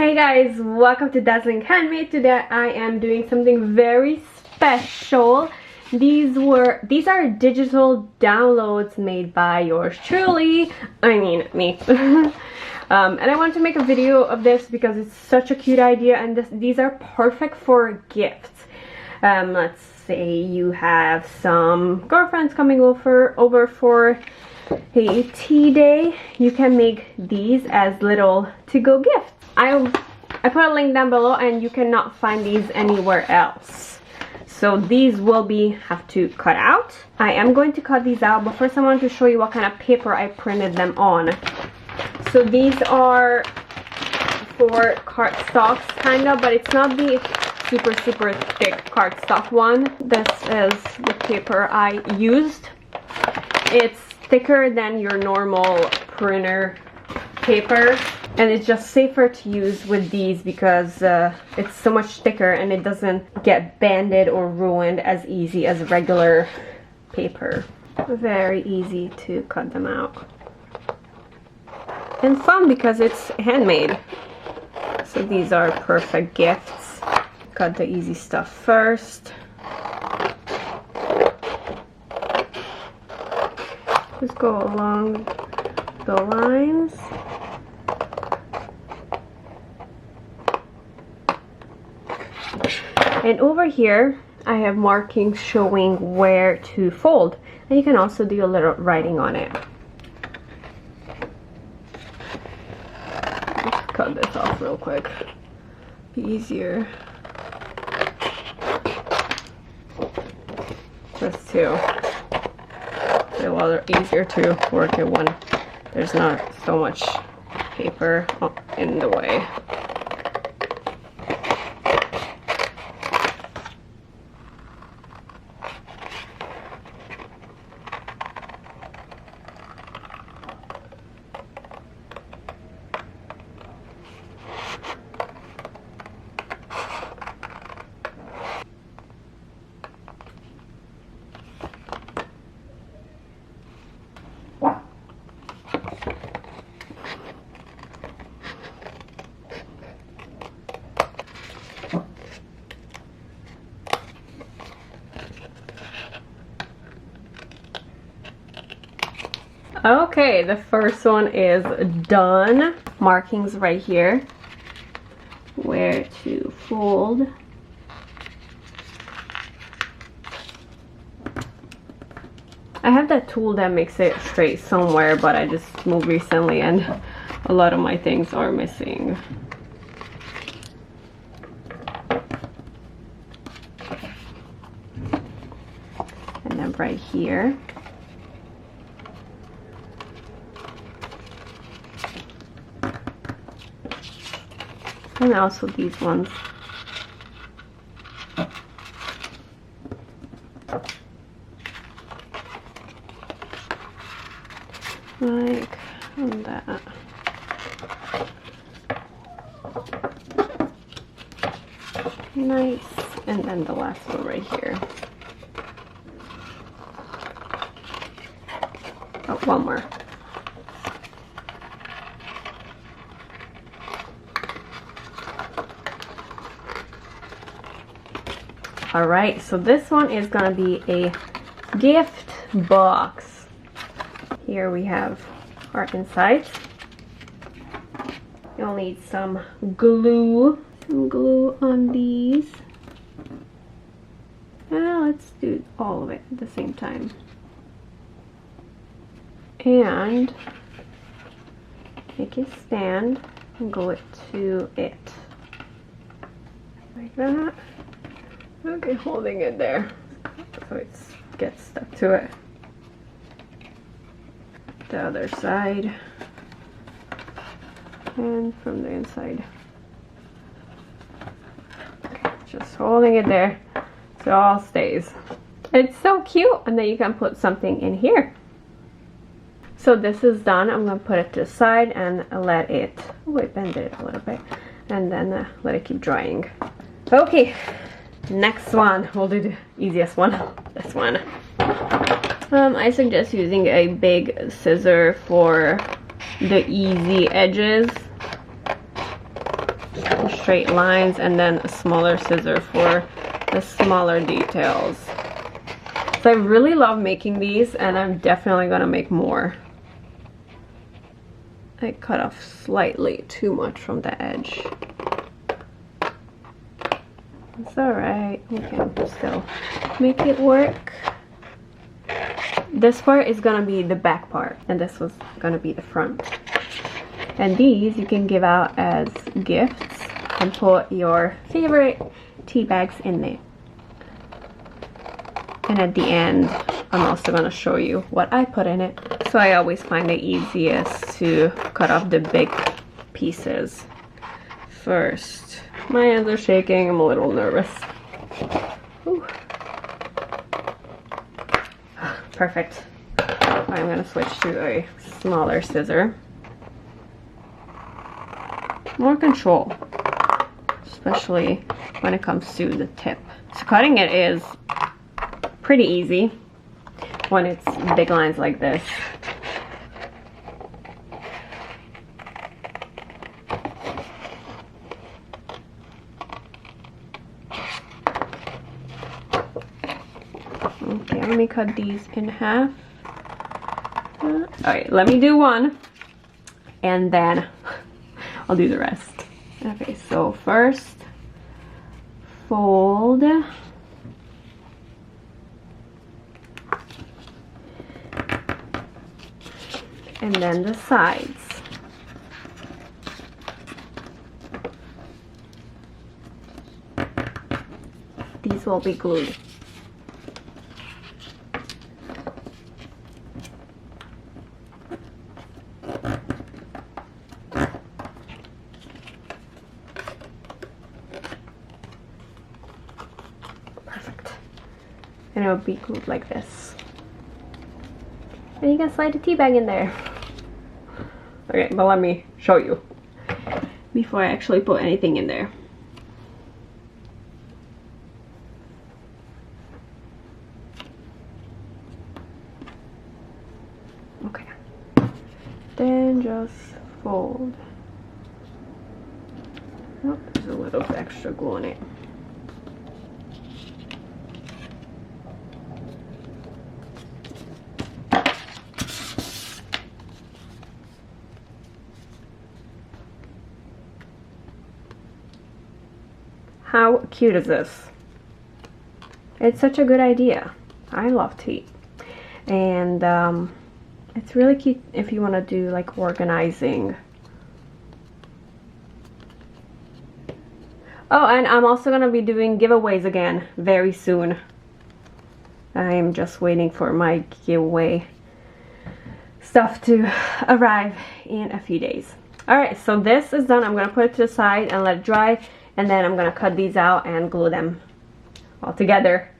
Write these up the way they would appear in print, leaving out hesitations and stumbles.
Hey guys, welcome to Dazzling Handmade. Today I am doing something very special. These are digital downloads made by yours truly, I mean me. And I wanted to make a video of this because it's such a cute idea, and these are perfect for gifts. Let's say you have some girlfriends coming over for a tea day. You can make these as little to-go gifts. I put a link down below, and you cannot find these anywhere else. So these will have to cut out. I am going to cut these out, but first I want to show you what kind of paper I printed them on. So these are for cardstocks, kind of, but it's not the super thick cardstock one. This is the paper I used. It's thicker than your normal printer paper, and it's just safer to use with these because it's so much thicker and it doesn't get banded or ruined as easy as regular paper. Very easy to cut them out, and fun because it's handmade. So these are perfect gifts. Cut the easy stuff first. Just go along the lines. And over here I have markings showing where to fold, and you can also do a little writing on it. Let's cut this off real quick, be easier. Just to be a lot easier to work it when there's not so much paper in the way. Okay, the first one is done. Markings right here where to fold. I have that tool that makes it straight somewhere, but I just moved recently and a lot of my things are missing. And then right here. And also these ones. Like that. Nice. And then the last one right here. Oh, one more. Alright, so this one is gonna be a gift box. Here we have our insides. You'll need some glue. Some glue on these. Let's do all of it at the same time. And make a stand and glue it to it. Like that. Okay, holding it there so it gets stuck to it. The other side, and from the inside. Okay, just holding it there so it all stays. It's so cute, and then you can put something in here. So this is done. I'm going to put it to the side and let it, bend it a little bit, and then let it keep drying. Okay. Next one, we'll do the easiest one, this one. I suggest using a big scissor for the easy edges. straight lines, and then a smaller scissor for the smaller details. So I really love making these, and I'm definitely gonna make more. I cut off slightly too much from the edge. It's alright, we can still make it work. This part is gonna be the back part, and this was gonna be the front. And these you can give out as gifts and put your favorite tea bags in there. And at the end, I'm also gonna show you what I put in it. So I always find it easiest to cut off the big pieces first. My hands are shaking, I'm a little nervous. Ooh. Perfect. I'm gonna switch to a smaller scissor. More control, especially when it comes to the tip. So cutting it is pretty easy when it's big lines like this. Okay, let me cut these in half. Alright, let me do one, and then I'll do the rest. Okay, so first, fold. And then the sides. These will be glued. Perfect. And it will be glued like this. And you can slide the tea bag in there. Okay, but let me show you before I actually put anything in there. Okay. Then just fold. Oh, there's a little extra glue on it. How cute is this? It's such a good idea. I love tea. And it's really cute if you want to do like organizing. Oh, and I'm also going to be doing giveaways again very soon. I'm just waiting for my giveaway stuff to arrive in a few days. Alright, so this is done. I'm going to put it to the side and let it dry. And then I'm gonna cut these out and glue them all together.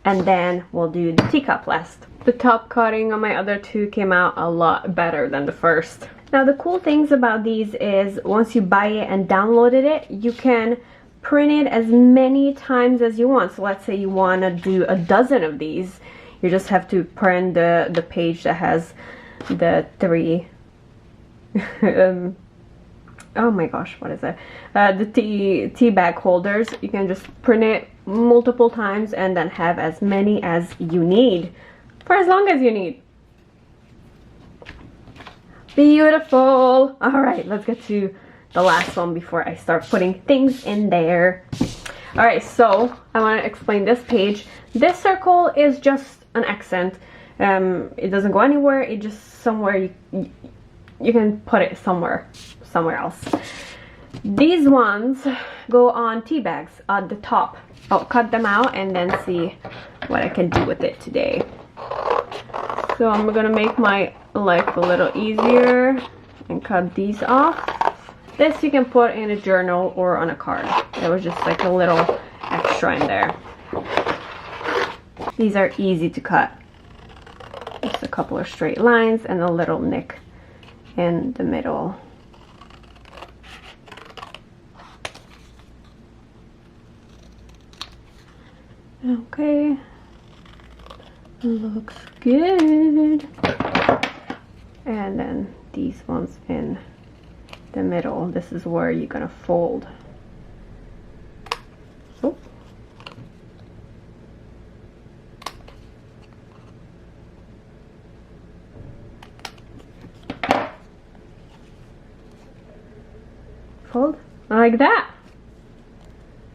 And then we'll do the teacup last. The top cutting on my other two came out a lot better than the first. Now the cool things about these is once you buy it and downloaded it, you can print it as many times as you want. So let's say you wanna do a dozen of these. You just have to print the page that has the three oh my gosh, what is it? The tea bag holders. You can just print it multiple times and then have as many as you need for as long as you need. Beautiful. All right, let's get to the last one before I start putting things in there. All right, so I want to explain this page. This circle is just an accent. It doesn't go anywhere. It just somewhere you can put it somewhere else. These ones go on tea bags at the top. I'll cut them out and then see what I can do with it today. So I'm gonna make my life a little easier and cut these off. This you can put in a journal or on a card. It was just like a little extra in there. These are easy to cut. Just a couple of straight lines and a little nick in the middle. Okay, looks good. And then these ones in the middle. This is where you're gonna fold. Oh. Fold like that.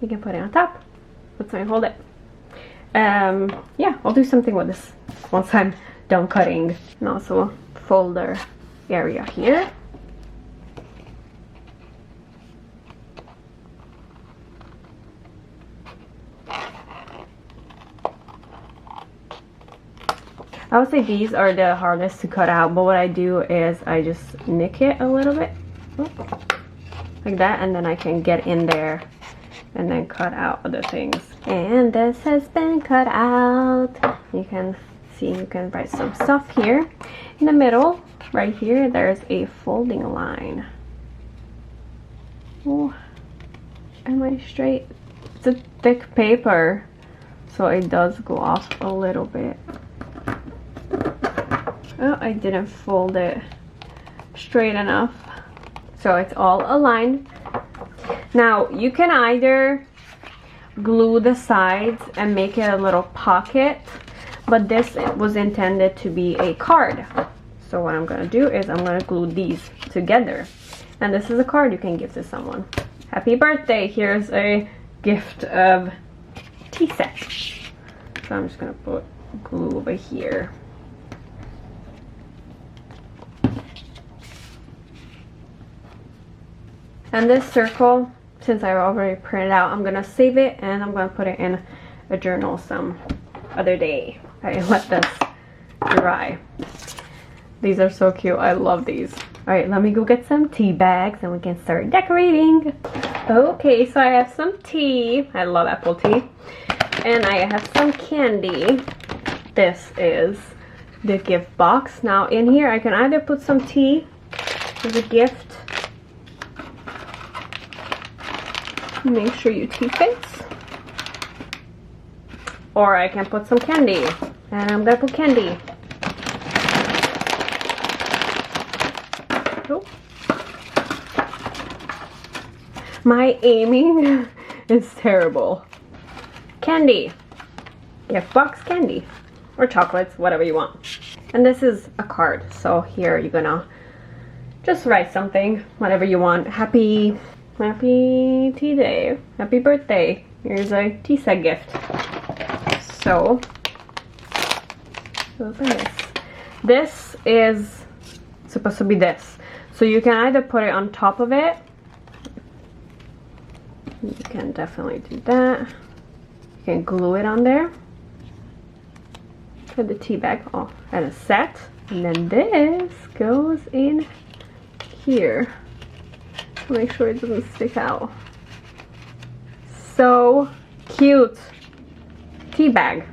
You can put it on top. Let's hold it. Yeah, I'll do something with this once I'm done cutting. And also folder area here. I would say these are the hardest to cut out, but what I do is I just nick it a little bit, like that, and then I can get in there and then cut out other things. And this has been cut out. You can see, you can write some stuff here. In the middle, right here, there's a folding line. Oh, am I straight? It's a thick paper, so it does go off a little bit. Oh, I didn't fold it straight enough. So it's all aligned. Now, you can either glue the sides and make it a little pocket, but this was intended to be a card. So what I'm gonna do is I'm gonna glue these together. And this is a card you can give to someone. Happy birthday, here's a gift of tea set. So I'm just gonna put glue over here. And this circle, since I already printed out, I'm gonna save it and I'm gonna put it in a journal some other day. I let this dry. These are so cute. I love these. All right, let me go get some tea bags and we can start decorating. Okay, so I have some tea. I love apple tea. And I have some candy. This is the gift box. Now in here, I can either put some tea as a gift. Make sure your tea fits. Or I can put some candy. And I'm gonna put candy. Oh. My aiming is terrible. Candy. Gift box candy. Or chocolates, whatever you want. And this is a card. So here you're gonna just write something, whatever you want. Happy tea day, happy birthday, here's a tea set gift. So open this. This is supposed to be this, so you can either put it on top of it. You can definitely do that. You can glue it on there. Put the tea bag off at a set, and then this goes in here. Make sure it doesn't stick out. So cute. Tea bag.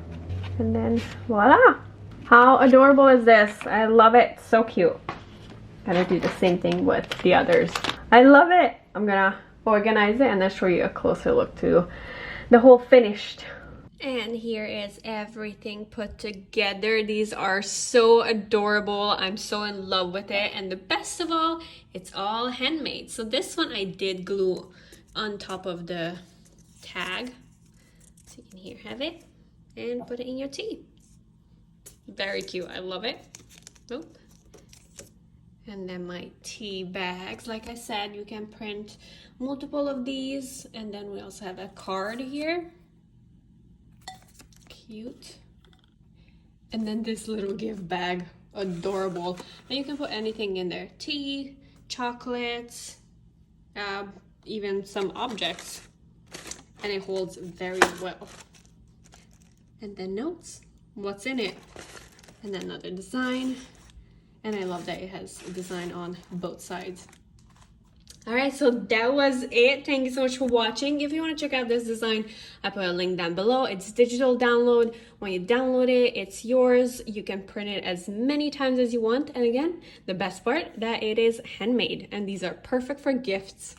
And then voila. How adorable is this? I love it. So cute. Gonna do the same thing with the others. I love it. I'm gonna organize it and then show you a closer look to the whole finished. And here is everything put together. These are so adorable. I'm so in love with it. And the best of all, it's all handmade. So this one I did glue on top of the tag. So you can here have it and put it in your tea. Very cute. I love it. Oh. And then my tea bags. Like I said, you can print multiple of these. And then we also have a card here. Cute. And then this little gift bag, adorable. And you can put anything in there, tea, chocolates, even some objects, and it holds very well. And then notes, what's in it, and then another design. And I love that it has a design on both sides. All right, so that was it. Thank you so much for watching. If you want to check out this design, I put a link down below. It's digital download. When you download it, it's yours. You can print it as many times as you want. And again, the best part, that it is handmade. And these are perfect for gifts.